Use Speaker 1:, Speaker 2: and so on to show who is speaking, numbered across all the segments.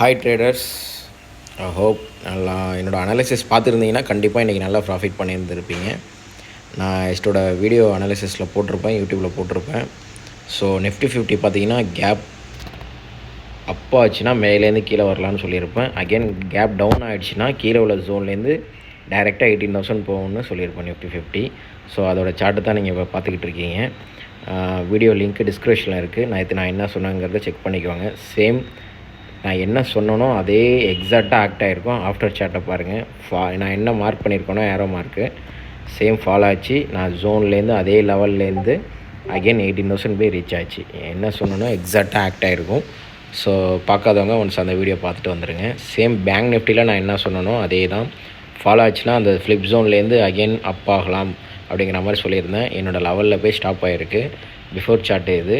Speaker 1: Hi traders, I hope நல்லா என்னோடய analysis பார்த்துருந்தீங்கன்னா கண்டிப்பாக இன்றைக்கி நல்லா ப்ராஃபிட் பண்ணியிருந்துருப்பீங்க. நான் எஸ்டோட வீடியோ அனாலிசிஸில் போட்டிருப்பேன், யூடியூப்பில் போட்டிருப்பேன். ஸோ நிஃப்டி 50 பார்த்தீங்கன்னா கேப் அப் ஆச்சுன்னா மேலேருந்து கீழே வரலான்னு சொல்லியிருப்பேன். அகெயின் கேப் டவுன் ஆகிடுச்சுன்னா கீழே உள்ள ஜோன்லேருந்து டைரெக்டாக 18,000 போகணும்னு சொல்லியிருப்பேன் நிஃப்டி 50. ஸோ அதோட சார்ட்டு தான் நீங்கள் இப்போ பார்த்துக்கிட்டு இருக்கீங்க. வீடியோ லிங்க் டிஸ்கிரிப்ஷனில் இருக்குது. நான் என்ன சொன்னேங்கிறத செக் பண்ணிக்கோங்க. சேம் நான் என்ன சொன்னனோ அதே எக்ஸாக்டாக ஆக்ட் ஆகிருக்கும். ஆஃப்டர் சார்ட்டை பாருங்கள். நான் என்ன மார்க் பண்ணியிருக்கேனோ ஏரோ மார்க்கு சேம் ஃபாலோ ஆச்சு. நான் ஜோன்லேருந்து அதே லெவல்லேருந்து அகெயின் 18,000 போய் ரீச் ஆச்சு. என்ன சொன்னனோ எக்ஸாக்டாக ஆக்ட் ஆகிருக்கும். ஸோ பார்க்காதவங்க ஒன்ஸ் அந்த வீடியோ பார்த்துட்டு வந்துடுங்க. சேம் பேங்க் நிஃப்டியில் நான் என்ன சொன்னனோ அதே தான் ஃபாலோ ஆச்சுன்னா அந்த ஃப்ளிப் ஜோன்லேருந்து அகெயின் அப் ஆகலாம் அப்படிங்கிற மாதிரி சொல்லியிருந்தேன். என்னோடய லெவலில் போய் ஸ்டாப் ஆகிருக்கு. பிஃபோர் சார்ட்டு இது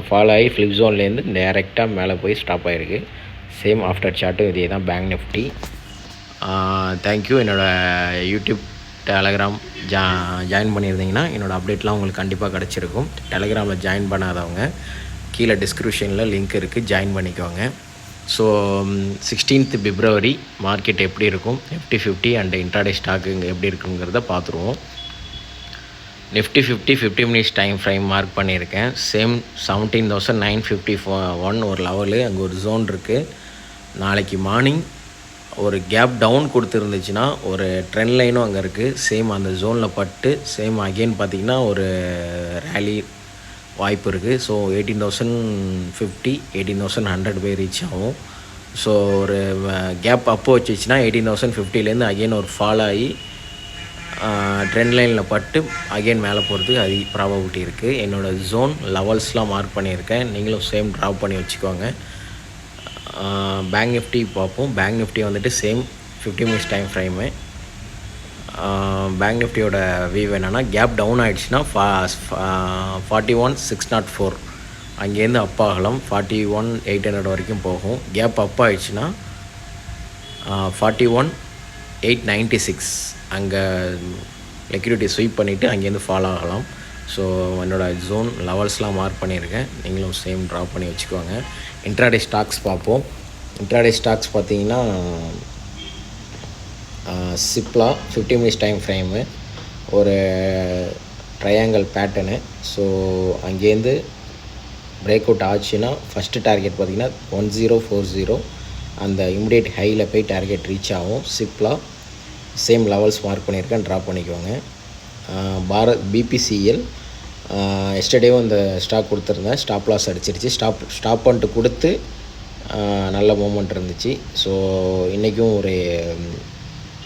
Speaker 1: ஃபாலோ ஆகி ஃப்ளிப் ஜோன்லேருந்து டைரெக்டாக மேலே போய் ஸ்டாப் ஆகிருக்கு. சேம் ஆஃப்டர் சார்ட்டும் இதே தான் பேங்க் நிஃப்டி. தேங்க்யூ. என்னோடய யூடியூப் டெலகிராம் ஜாயின் பண்ணியிருந்தீங்கன்னா என்னோடய அப்டேட்லாம் உங்களுக்கு கண்டிப்பாக கிடச்சிருக்கும். டெலகிராமில் ஜாயின் பண்ணாதவங்க கீழே டிஸ்கிரிப்ஷனில் லிங்க் இருக்குது, ஜாயின் பண்ணிக்கோங்க. ஸோ 16th February மார்க்கெட் எப்படி இருக்கும், நிஃப்டி 50 அண்ட் இன்ட்ராடே ஸ்டாக்கு இங்கே எப்படி இருக்குங்கிறத பார்த்துருவோம். Nifty 50 minutes time frame mark பண்ணியிருக்கேன். சேம் 17,951 ஒரு லெவலு, அங்கே ஒரு ஜோன் இருக்குது. நாளைக்கு மார்னிங் ஒரு கேப் டவுன் கொடுத்துருந்துச்சுன்னா ஒரு ட்ரெண்ட் லைனும் அங்கே இருக்குது. சேம் அந்த ஜோனில் பட்டு சேம் அகெயின் பார்த்திங்கன்னா ஒரு ரேலி வாய்ப்பு இருக்குது. ஸோ 18,050 18,100 போய் ரீச் ஆகும். ஸோ ஒரு கேப் அப்போ வச்சிச்சுன்னா 18,050லேருந்து அகெயின் ஒரு ஃபால் ஆகி ட்ரெண்ட் லைனில் பட்டு அகெயின் மேலே போகிறதுக்கு அது ப்ராபபிலிட்டி இருக்குது. என்னோடய ஜோன் லெவல்ஸ்லாம் மார்க் பண்ணியிருக்கேன். நீங்களும் சேம் ட்ராப் பண்ணி வச்சுக்கோங்க. பேங்க் நிஃப்டி பார்ப்போம். பேங்க் நிஃப்டி வந்துட்டு same 50 minutes time frame. Bank நிஃப்டியோட வியூ என்னென்னா கேப் டவுன் ஆகிடுச்சுன்னா 41,604 அங்கேருந்து அப் ஆகலாம். 41,800 வரைக்கும் போகும். கேப் அப் ஆகிடுச்சுன்னா 41,896 அங்கே லிக்விடிட்டி ஸ்வீப் பண்ணிவிட்டு அங்கேருந்து ஃபாலோ ஆகலாம். ஸோ என்னோடய ஜோன் லெவல்ஸ்லாம் மார்க் பண்ணியிருக்கேன். நீங்களும் சேம் ட்ராப் பண்ணி வச்சுக்கோங்க. இன்ட்ராடே ஸ்டாக்ஸ் பார்ப்போம். இன்ட்ராடே ஸ்டாக்ஸ் பார்த்தீங்கன்னா சிப்லா 50 மினிட்ஸ் டைம் ஃப்ரேமு, ஒரு ட்ரையாங்கிள் பேட்டர்னு. ஸோ அங்கேருந்து பிரேக் அவுட் ஆச்சுன்னா ஃபஸ்ட்டு டார்கெட் பார்த்திங்கன்னா 1040 அந்த இமிடியேட் ஹையில் போய் டார்கெட் ரீச் ஆகும். சிப்லா சேம் லெவல்ஸ் மார்க் பண்ணியிருக்கேன், ட்ராப் பண்ணிக்கோங்க. பாரத் பிபிசிஎல் எஸ்டர்டேவும் இந்த ஸ்டாக் கொடுத்துருந்தேன், ஸ்டாப் லாஸ் அடிச்சிருச்சு. ஸ்டாப் பண்ணிட்டு கொடுத்து நல்ல மூமெண்ட் இருந்துச்சு. ஸோ இன்றைக்கும் ஒரு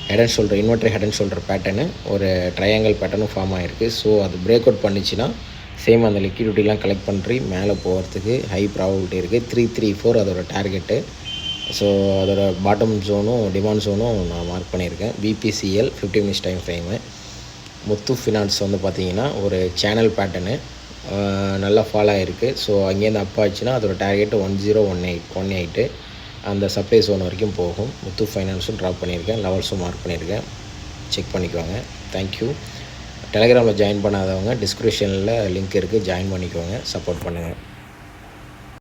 Speaker 1: head and shoulder inverter head and shoulder pattern ஒரு ட்ரையாங்கிள் பேட்டர்னும் ஃபார்ம் ஆகிருக்கு. ஸோ அது பிரேக் அவுட் பண்ணிச்சுன்னா சேம் அந்த லிக்விடிட்டிலாம் கலெக்ட் பண்ணி மேலே போகிறதுக்கு ஹை ப்ராபபிலிட்டி இருக்குது. 334 அதோட டார்கெட்டு. ஸோ அதோட பாட்டம் ஜோனும் டிமாண்ட் ஜோனும் நான் மார்க் பண்ணியிருக்கேன். BPCL 50 minutes time frame. Muthoot finance வந்து பார்த்திங்கன்னா ஒரு சேனல் பேட்டர்னு நல்லா ஃபாலோ ஆகிருக்கு. ஸோ அங்கேருந்து அப் ஆச்சுன்னா அதோட டார்கெட்டு 1018 அந்த சப்ளை ஜோன் வரைக்கும் போகும். முத்து ஃபைனான்ஸும் ட்ராப் பண்ணியிருக்கேன், லெவல்ஸும் மார்க் பண்ணியிருக்கேன், செக் பண்ணிக்கோங்க. தேங்க்யூ. டெலகிராமில் ஜாயின் பண்ணாதவங்க டிஸ்கிரிப்ஷனில் லிங்க் இருக்குது, ஜாயின் பண்ணிக்கோங்க, சப்போர்ட் பண்ணுங்கள்.